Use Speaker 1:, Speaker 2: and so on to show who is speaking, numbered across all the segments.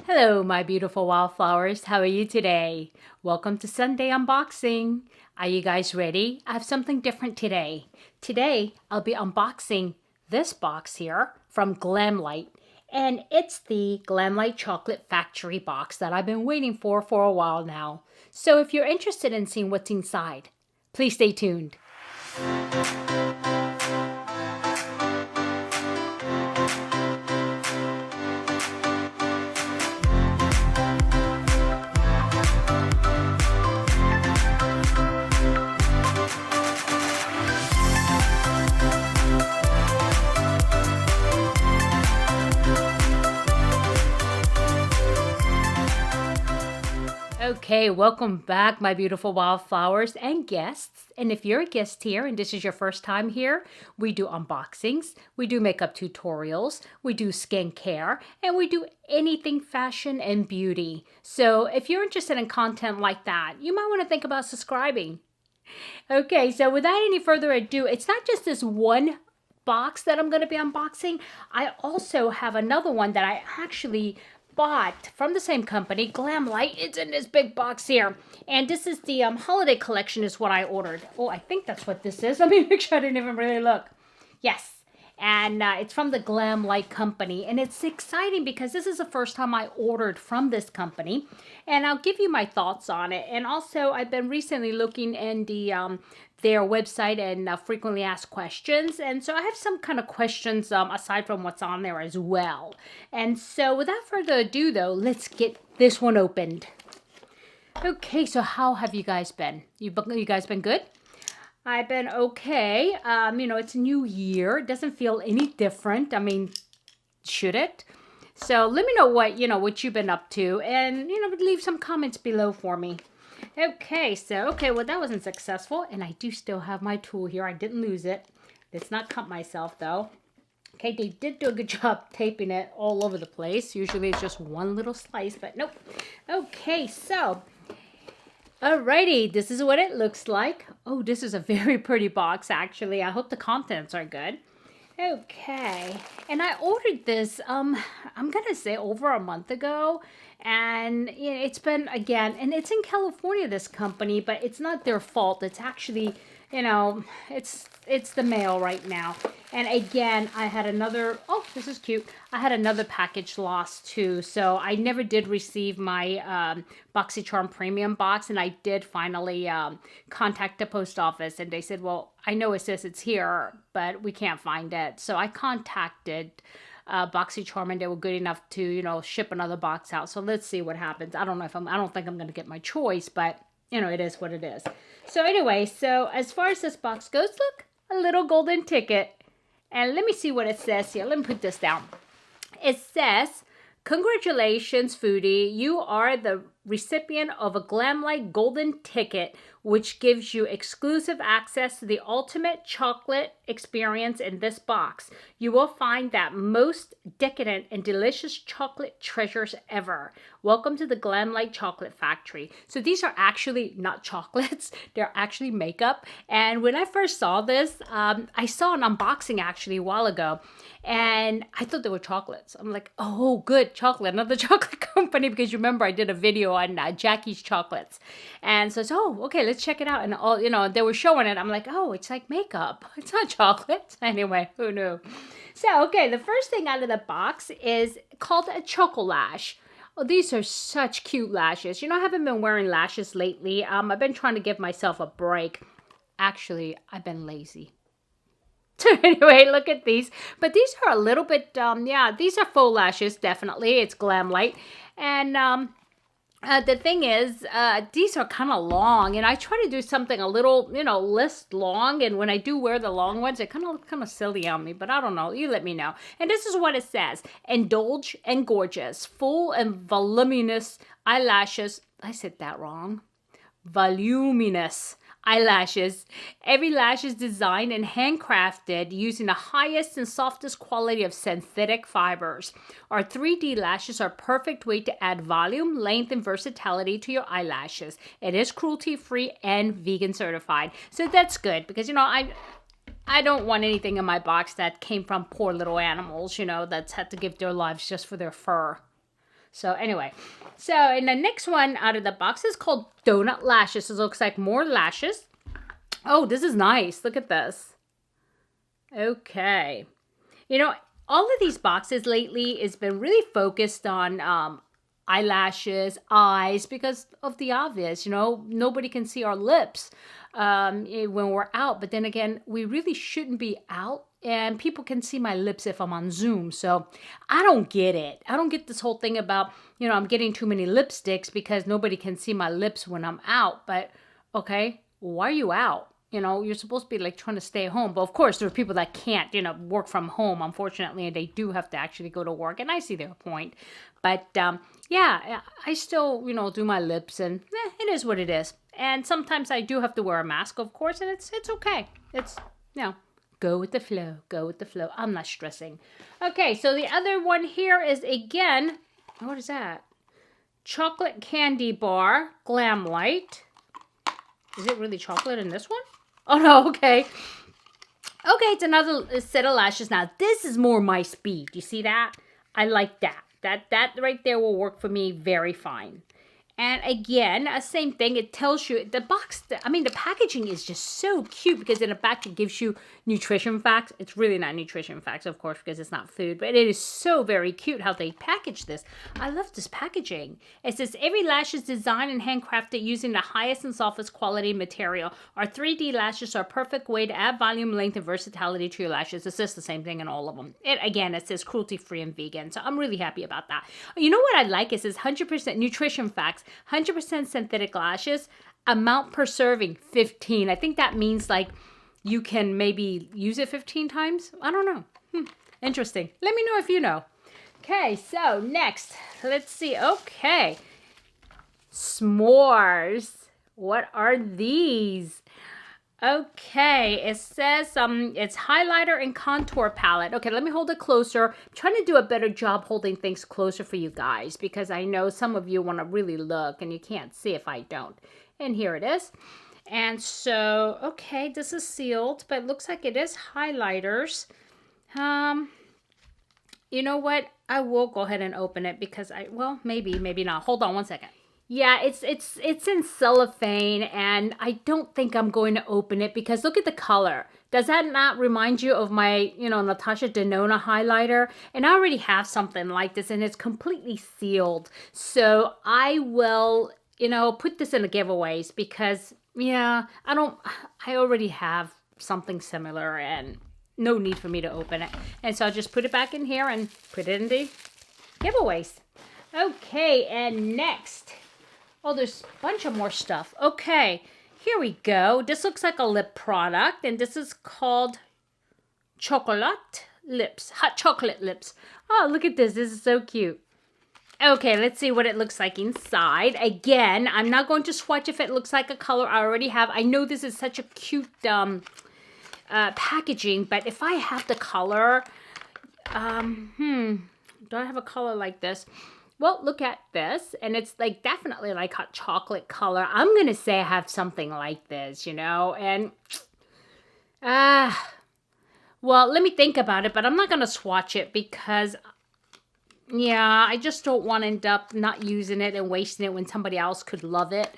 Speaker 1: Hello, my beautiful wildflowers. How are you today? Welcome to Sunday Unboxing. Are you guys ready? I have something different today. Today, I'll be unboxing this box here from Glamlite. And it's the Glamlite Chocolate Factory box that I've been waiting for a while now. So if you're interested in seeing what's inside, please stay tuned. Okay, welcome back, my beautiful wildflowers and guests. And if you're a guest here and this is your first time here, we do unboxings, we do makeup tutorials, we do skincare, and we do anything fashion and beauty. So if you're interested in content like that, you might want to think about subscribing. Okay, so without any further ado, it's not just this one box that I'm going to be unboxing. I also have another one that I actually bought from the same company, Glamlite. It's in this big box here. And this is the holiday collection is what I ordered. Oh, I think that's what this is. Let me make sure I didn't even really look. Yes. And it's from the Glamlite company. And it's exciting because this is the first time I ordered from this company. And I'll give you my thoughts on it. And also, I've been recently looking in their website and frequently asked questions. And so I have some kind of questions aside from what's on there as well. And so without further ado, though, let's get this one opened. Okay, so how have you guys been? You guys been good? I've been okay. It's a new year. It doesn't feel any different. I mean, should it? So let me know what you've been up to, and leave some comments below for me. Okay, well, that wasn't successful, and I do still have my tool here. I didn't lose it. Let's not cut myself, though. Okay, they did do a good job taping it all over the place. Usually it's just one little slice, but nope. Okay, so alrighty, this is what it looks like. Oh, this is a very pretty box, actually. I hope the contents are good. Okay, and I ordered this, I'm gonna say over a month ago, and it's been, again, and it's in California, this company, but it's not their fault. It's actually, it's the mail right now. And again, I had another, oh, this is cute. I had another package lost too. So I never did receive my BoxyCharm premium box. And I did finally contact the post office. And they said, well, I know it says it's here, but we can't find it. So I contacted BoxyCharm, and they were good enough to, ship another box out. So let's see what happens. I don't know I don't think I'm going to get my choice, but it is what it is. So anyway, so as far as this box goes, look, a little golden ticket. And let me see what it says here. Let me put this down. It says, congratulations, Foodie. You are the recipient of a Glamlite golden ticket, which gives you exclusive access to the ultimate chocolate experience in this box. You will find that most decadent and delicious chocolate treasures ever. Welcome to the Glamlite Chocolate Factory. So these are actually not chocolates. They're actually makeup. And when I first saw this, I saw an unboxing actually a while ago, and I thought they were chocolates. I'm like, oh, good, chocolate, another chocolate company, because you remember I did a video on Jackie's Chocolates. And so, okay, let's check it out. And all, they were showing it. I'm like, oh, it's like makeup. It's not chocolate. Anyway, who knew? So, okay, the first thing out of the box is called a Choco Lash. Oh, these are such cute lashes. I haven't been wearing lashes lately. I've been trying to give myself a break. Actually, I've been lazy. So anyway, look at these. But these are a little bit, these are faux lashes, definitely. It's Glamlite. And the thing is, these are kind of long, and I try to do something a little, less long, and when I do wear the long ones, it kind of looks kind of silly on me, but I don't know. You let me know. And this is what it says. Indulge and gorgeous, full and voluminous eyelashes. I said that wrong. Voluminous eyelashes. Every lash is designed and handcrafted using the highest and softest quality of synthetic fibers. Our 3D lashes are a perfect way to add volume, length, and versatility to your eyelashes. It is cruelty-free and vegan certified. So that's good because, I don't want anything in my box that came from poor little animals, that's had to give their lives just for their fur. So anyway, so and the next one out of the box is called Donut Lashes. It looks like more lashes. Oh, this is nice. Look at this. Okay. You know, all of these boxes lately has been really focused on eyelashes, eyes, because of the obvious. You know, nobody can see our lips when we're out. But then again, we really shouldn't be out. And people can see my lips if I'm on Zoom. So I don't get it. I don't get this whole thing about, you know, I'm getting too many lipsticks because nobody can see my lips when I'm out. But, okay, why are you out? You know, you're supposed to be like trying to stay home. But of course, there are people that can't, you know, work from home, unfortunately. And they do have to actually go to work. And I see their point. But yeah, I still, you know, do my lips. And it is what it is. And sometimes I do have to wear a mask, of course. And it's okay. It's, you know. Go with the flow. Go with the flow. I'm not stressing. Okay, so the other one here is, again, what is that? Chocolate candy bar, Glamlite. Is it really chocolate in this one? Oh, no, okay. Okay, it's another set of lashes. Now, this is more my speed. You see that? I like that. That right there will work for me very fine. And again, same thing. It tells you the box. I mean, the packaging is just so cute because in the back it gives you nutrition facts. It's really not nutrition facts, of course, because it's not food. But it is so very cute how they package this. I love this packaging. It says every lash is designed and handcrafted using the highest and softest quality material. Our 3D lashes are a perfect way to add volume, length, and versatility to your lashes. It's just the same thing in all of them. Again, it says cruelty-free and vegan. So I'm really happy about that. You know what I like? It says 100% nutrition facts. 100% synthetic lashes, amount per serving, 15. I think that means like you can maybe use it 15 times. I don't know. Interesting. Let me know if you know. Okay, so next, let's see. Okay, s'mores. What are these? Okay, it says it's highlighter and contour palette. Okay, let me hold it closer. I'm trying to do a better job holding things closer for you guys because I know some of you want to really look and you can't see if I don't. And here it is. And so, okay, this is sealed, but it looks like it is highlighters. You know what? I will go ahead and open it because well, maybe not. Hold on one second. Yeah, it's in cellophane, and I don't think I'm going to open it because look at the color. Does that not remind you of my, you know, Natasha Denona highlighter? And I already have something like this, and it's completely sealed. So I will, you know, put this in the giveaways because, yeah, I already have something similar, and no need for me to open it. And so I'll just put it back in here and put it in the giveaways. Okay, and next... oh, there's a bunch of more stuff. Okay, here we go. This looks like a lip product, and this is called Chocolate Lips. Hot chocolate lips. Oh, look at this. This is so cute. Okay, let's see what it looks like inside. Again, I'm not going to swatch if it looks like a color I already have. I know this is such a cute packaging, but if I have the color, do I have a color like this? Well, look at this, and it's like definitely like hot chocolate color. I'm going to say I have something like this, you know, and, well, let me think about it, but I'm not going to swatch it because, yeah, I just don't want to end up not using it and wasting it when somebody else could love it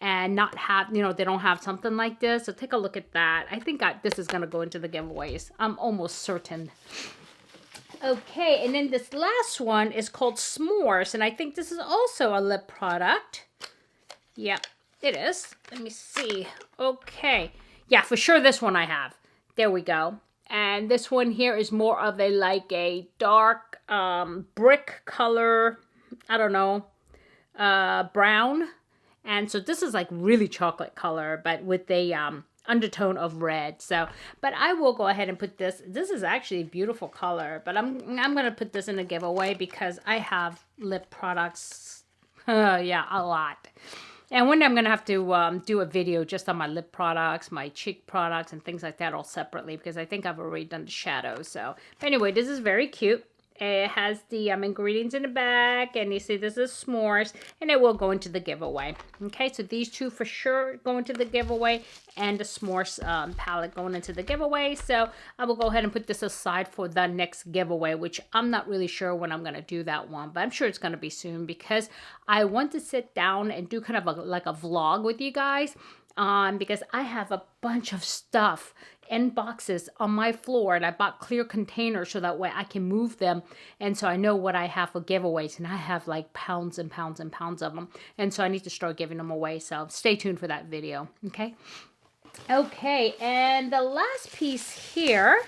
Speaker 1: and not have, you know, they don't have something like this. So take a look at that. I think this is going to go into the giveaways. I'm almost certain. Okay, and then this last one is called S'mores, and I think this is also a lip product. Yep, it is. Let me see. Okay. Yeah, for sure this one I have. There we go. And this one here is more of a, like a dark brick color, I don't know, brown. And so this is like really chocolate color, but with a undertone of red. So, but I will go ahead and put this. This is actually a beautiful color, but I'm going to put this in a giveaway because I have lip products, yeah, a lot. And one day I'm going to have to do a video just on my lip products, my cheek products, and things like that all separately because I think I've already done the shadows. So, but anyway, this is very cute. It has the ingredients in the back, and you see this is s'mores, and it will go into the giveaway. Okay, so these two for sure go into the giveaway, and the s'mores palette going into the giveaway. So I will go ahead and put this aside for the next giveaway, which I'm not really sure when I'm going to do that one, but I'm sure it's going to be soon because I want to sit down and do kind of like a vlog with you guys. Because I have a bunch of stuff in boxes on my floor, and I bought clear containers so that way I can move them, and so I know what I have for giveaways, and I have like pounds and pounds and pounds of them, and so I need to start giving them away. So stay tuned for that video. Okay, and the last piece here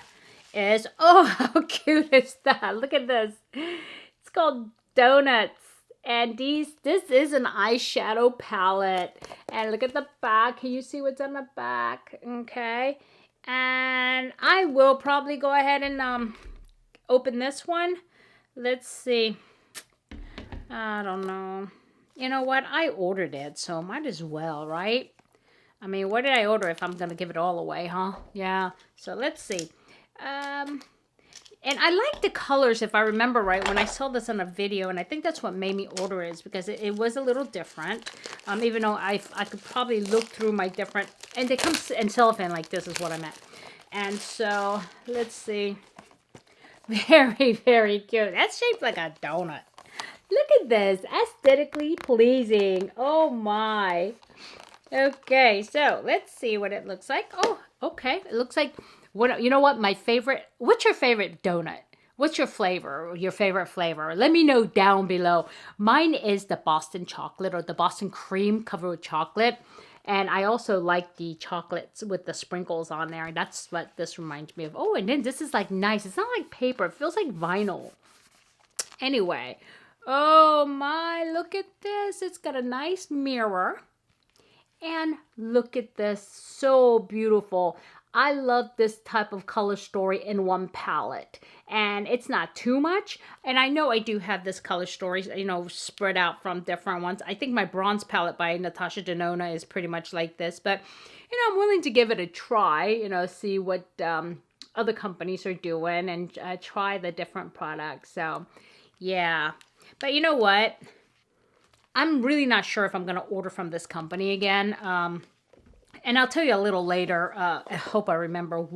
Speaker 1: is, oh, how cute is that? Look at this. It's called Donuts. And this is an eyeshadow palette. And look at the back. Can you see what's on the back? Okay. And I will probably go ahead and open this one. Let's see. I don't know. You know what? I ordered it, so might as well, right? I mean, what did I order if I'm going to give it all away, huh? Yeah. So let's see. And I like the colors, if I remember right, when I saw this on a video, and I think that's what made me order it, is because it was a little different. Even though I could probably look through my different, and they come in cellophane like this is what I meant. And so, let's see. Very, very cute. That's shaped like a donut. Look at this. Aesthetically pleasing. Oh my. Okay, so let's see what it looks like. Oh, okay. It looks like... you know what? My favorite... What's your favorite donut? What's your flavor? Your favorite flavor? Let me know down below. Mine is the Boston chocolate or the Boston cream covered with chocolate. And I also like the chocolates with the sprinkles on there. And that's what this reminds me of. Oh, and then this is like nice. It's not like paper. It feels like vinyl. Anyway. Oh my, look at this. It's got a nice mirror. And look at this. So beautiful. I love this type of color story in one palette, and it's not too much. And I know I do have this color story, you know, spread out from different ones. I think my bronze palette by Natasha Denona is pretty much like this, but you know, I'm willing to give it a try, you know, see what other companies are doing and try the different products. So yeah, but you know what? I'm really not sure if I'm going to order from this company again. And I'll tell you a little later. I hope I remember why.